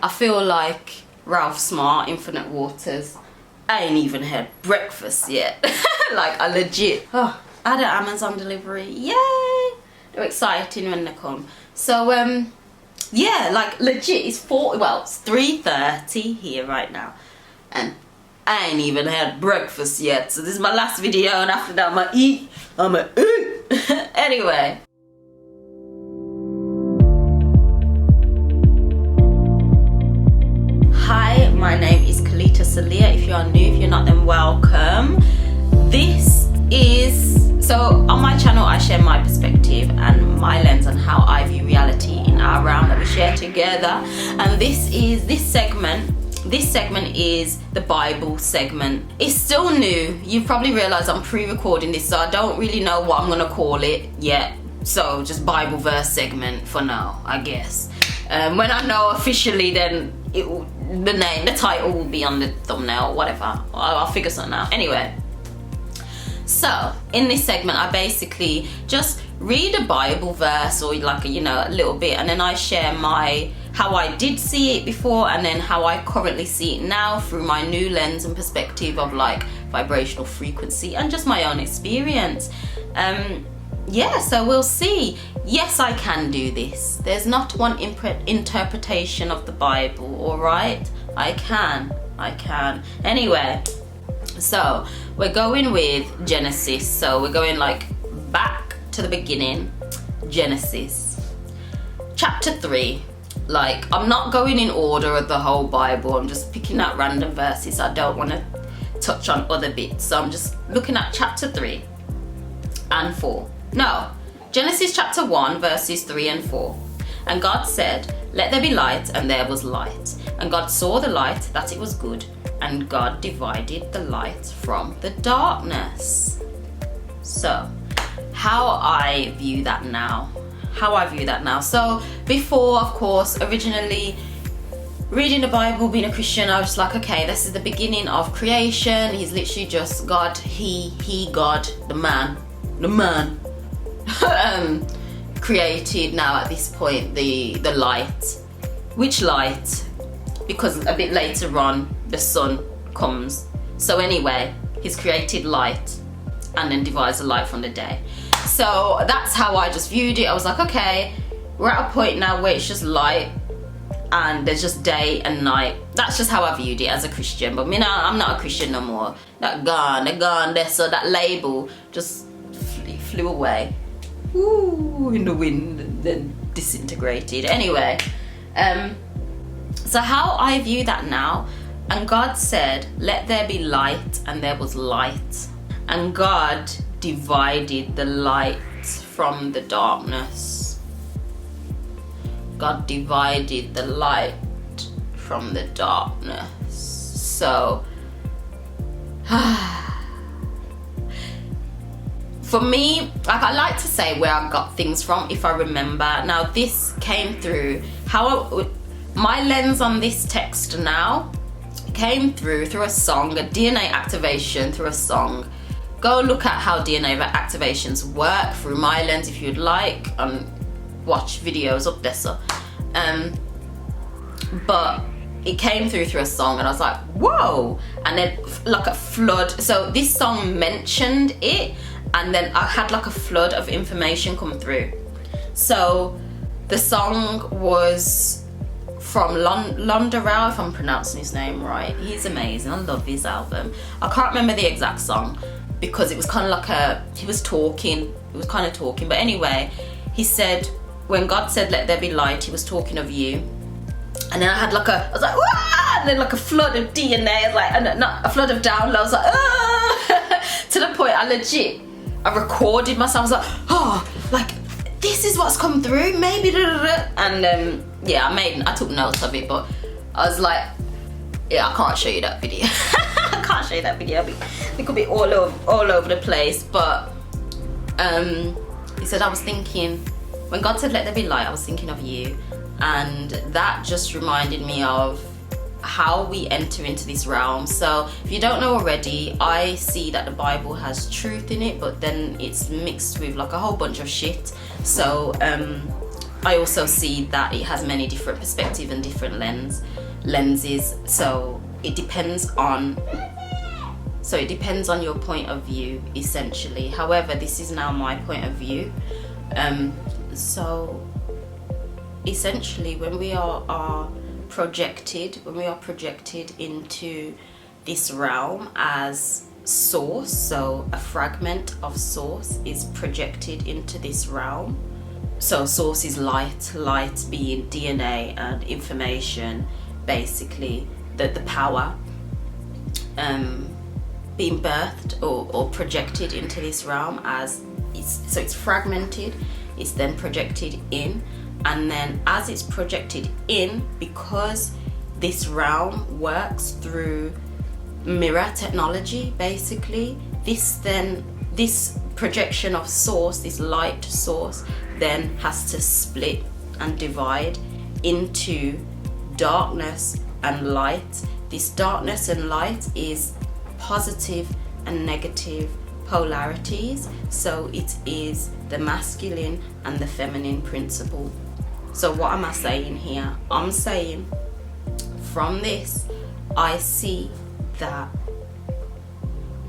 I feel like Ralph Smart, Infinite Waters, I ain't even had breakfast yet. Like, I legit, I had an Amazon delivery, yay! They're exciting when they come. So, yeah, like, legit, it's 3:30 here right now. And I ain't even had breakfast yet. So this is my last video, and after that I'ma eat. Anyway. Hi, my name is Kelita Sahliah. If you are new, if you're not, then welcome. This is, so on my channel I share my perspective and my lens on how I view reality in our realm that we share together. And this segment is the Bible segment. It's still new. You've probably realized I'm pre-recording this, so I don't really know what I'm gonna call it yet. So just Bible verse segment for now, I guess. When I know officially, then the title will be on the thumbnail, whatever. I'll figure something out. Anyway, so in this segment, I basically just read a Bible verse or like a little bit, and then I share how I did see it before, and then how I currently see it now through my new lens and perspective of like vibrational frequency and just my own experience. Yeah, so we'll see. Yes, I can do this. There's not one interpretation of the Bible, all right? I can. Anyway, so we're going with Genesis. So we're going like back to the beginning. Genesis. Chapter 3. Like, I'm not going in order of the whole Bible. I'm just picking out random verses. I don't want to touch on other bits. So I'm just looking at chapter 3 and 4. No, Genesis chapter 1 verses 3 and 4. And God said, "Let there be light," and there was light. And God saw the light, that it was good. And God divided the light from the darkness. So, how I view that now. So, before, of course, originally reading the Bible, being a Christian, I was just like, okay, this is the beginning of creation. He's literally just God, God, the man. Created now at this point the light. Which light? Because a bit later on the sun comes. So anyway, he's created light and then divides the light from the day. So that's how I just viewed it. I was like, okay, we're at a point now where it's just light and there's just day and night. That's just how I viewed it as a Christian. But I'm not a Christian no more. That gone there, so that label just flew away. Ooh, in the wind, and then disintegrated. Anyway, so how I view that now, and God said, "Let there be light," and there was light. And God divided the light from the darkness. God divided the light from the darkness. So, for me, like, I like to say where I got things from if I remember. Now this came through my lens on this text now came through a song, a DNA activation through a song. Go look at how DNA activations work through my lens if you'd like, and watch videos up there. So, but it came through a song, and I was like, whoa! And then like a flood. So this song mentioned it, and then I had like a flood of information come through. So the song was from RefeRral, if I'm pronouncing his name right. He's amazing. I love his album. I can't remember the exact song because it was kind of like he was talking. It was kind of talking. But anyway, he said, when God said, "Let there be light," he was talking of you. And then I was like, "Wah!" And then like a flood of DNA, like, and not a flood of downloads, like, "Ah!" To the point I recorded myself. I was like, oh, like, this is what's come through, maybe, and yeah, I took notes of it, but I was like, yeah, I can't show you that video. I can't show you that video. It could be all over the place. But he said, I was thinking, when God said, "Let there be light," I was thinking of you, and that just reminded me of how we enter into this realm. So if you don't know already, I see that the Bible has truth in it, but then it's mixed with like a whole bunch of shit. So I also see that it has many different perspectives and different lenses. So it depends on your point of view, essentially. However, this is now my point of view. So essentially, when we are projected into this realm as source, so a fragment of source is projected into this realm. So source is light being DNA and information, basically the power being birthed or projected into this realm as it's fragmented. It's then projected in, and then as it's projected in, because this realm works through mirror technology, basically, this projection of source, this light source, then has to split and divide into darkness and light. This darkness and light is positive and negative polarities, so it is the masculine and the feminine principle. So what am I saying here? I'm saying from this, I see that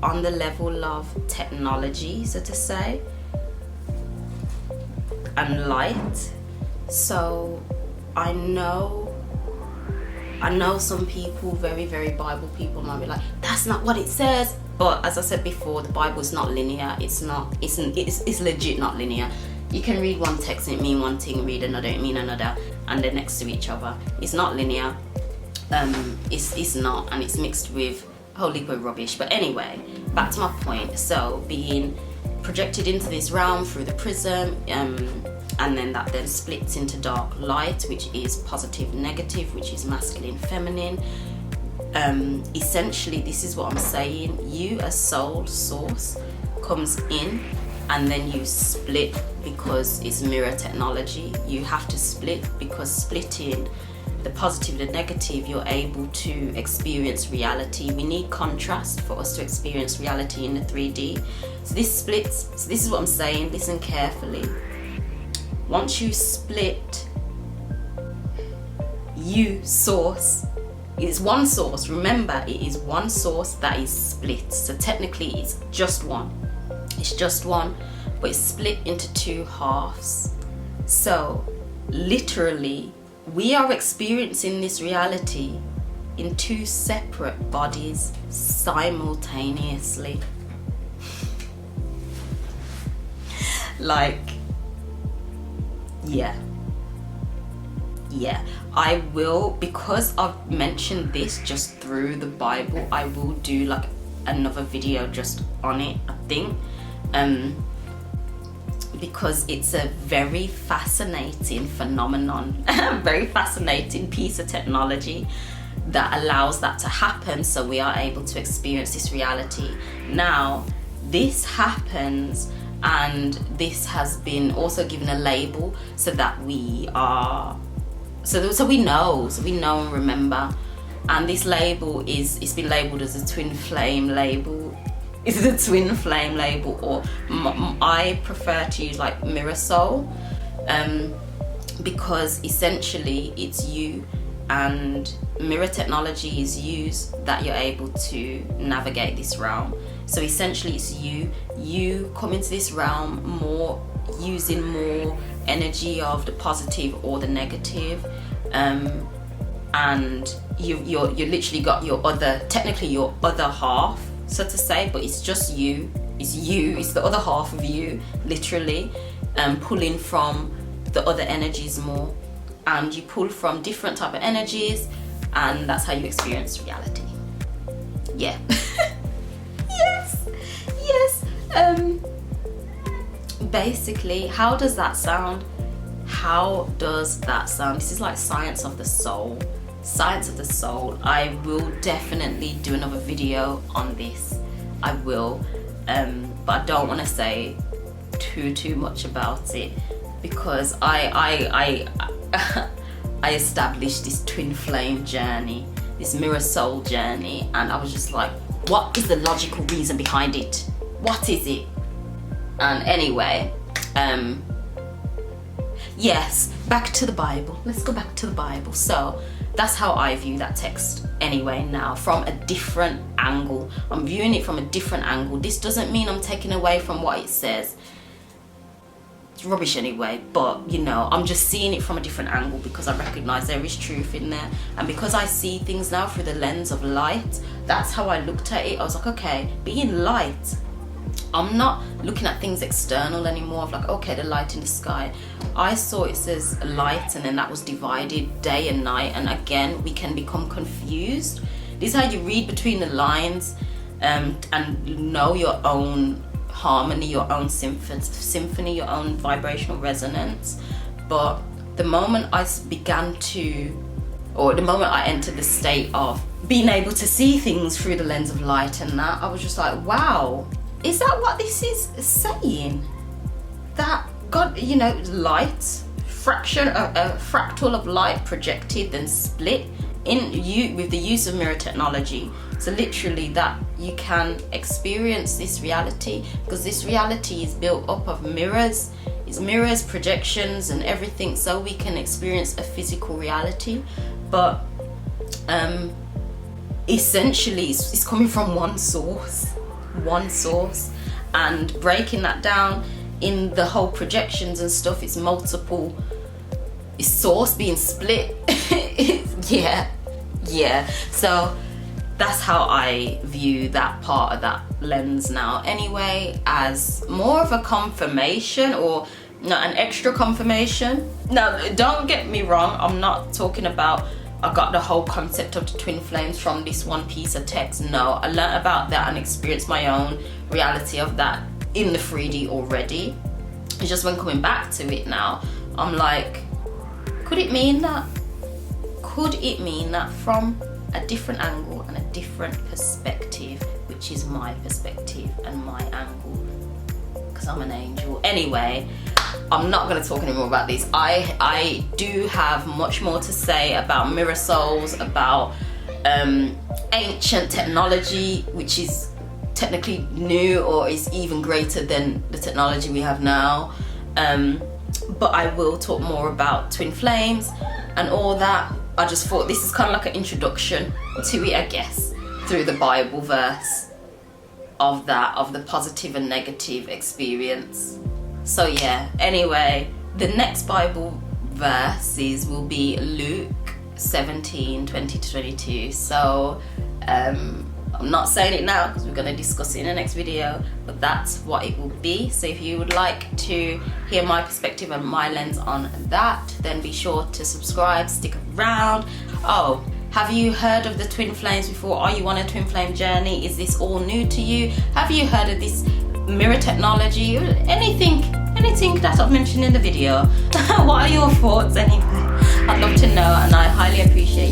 on the level of technology, so to say, and light. So I know some people, very, very Bible people, might be like, that's not what it says. But as I said before, the Bible is not linear. It's legit not linear. You can read one text and it mean one thing, read another, it mean another, and they're next to each other. It's not linear. It's not, and it's mixed with a whole heap of rubbish. But anyway, back to my point. So being projected into this realm through the prism, and then that then splits into dark light, which is positive negative, which is masculine feminine. Essentially, this is what I'm saying. You as soul source comes in, and then you split because it's mirror technology. You have to split because splitting the positive and the negative, you're able to experience reality. We need contrast for us to experience reality in the 3D. So this splits. So this is what I'm saying. Listen carefully. Once you split, you source. It's one source. Remember, it is one source that is split. So technically, it's just one. It's just one, but it's split into two halves. So literally, we are experiencing this reality in two separate bodies simultaneously. Like, yeah, I will, because I've mentioned this just through the Bible, I will do like another video just on it, I think, because it's a very fascinating phenomenon, very fascinating piece of technology that allows that to happen, so we are able to experience this reality. Now, this happens, and this has been also given a label so that we are, so we know and remember. And this label it's been labeled as a twin flame label. Is it a twin flame label, or I prefer to use like mirror soul, because essentially it's you, and mirror technology is used that you're able to navigate this realm. So essentially it's you come into this realm more using more energy of the positive or the negative, and you're literally got your other half, so to say, but it's just you. It's the other half of you, literally, pulling from the other energies more, and you pull from different type of energies, and that's how you experience reality. Yeah. yes. Basically, how does that sound? This is like science of the soul. I will definitely do another video on this. I will, but I don't want to say too much about it, because I established this twin flame journey, this mirror soul journey, and I was just like, what is the logical reason behind it? What is it? And anyway, yes, back to the Bible. Let's go back to the Bible. So that's how I view that text anyway now, from a different angle. I'm viewing it from a different angle. This doesn't mean I'm taking away from what it says. It's rubbish anyway, but you know, I'm just seeing it from a different angle because I recognize there is truth in there, and because I see things now through the lens of light. That's how I looked at it. I was like, okay, being light, I'm not looking at things external anymore of like, okay, the light in the sky. I saw it says light, and then that was divided day and night, and again we can become confused. This is how you read between the lines, and know your own harmony, your own symphony, your own vibrational resonance. But the moment I entered the state of being able to see things through the lens of light and that, I was just like, wow, is that what this is saying? That God, you know, light, a fractal of light projected then split with the use of mirror technology. So literally that you can experience this reality, because this reality is built up of mirrors. It's mirrors, projections and everything, so we can experience a physical reality. But essentially it's coming from one source, and breaking that down in the whole projections and stuff, it's multiple, it's source being split. yeah so that's how I view that part of that lens now anyway, as more of a confirmation, or not an extra confirmation. Now don't get me wrong, I'm not talking about I got the whole concept of the twin flames from this one piece of text. No, I learned about that and experienced my own reality of that in the 3D already. It's just when coming back to it now, I'm like, could it mean that? Could it mean that from a different angle and a different perspective, which is my perspective and my angle, because I'm an angel. Anyway, I'm not going to talk anymore about this. I do have much more to say about mirror souls, about ancient technology, which is technically new or is even greater than the technology we have now. But I will talk more about twin flames and all that. I just thought this is kind of like an introduction to it, I guess, through the Bible verse of the positive and negative experience. So yeah, anyway, the next Bible verses will be Luke 17:20-22. So I'm not saying it now because we're going to discuss it in the next video, but that's what it will be. So if you would like to hear my perspective and my lens on that, then be sure to subscribe, stick around. Oh, have you heard of the twin flames before? Are you on a twin flame journey? Is this all new to you? Have you heard of this mirror technology? Anything that I've mentioned in the video? What are your thoughts anyway? I'd love to know, and I highly appreciate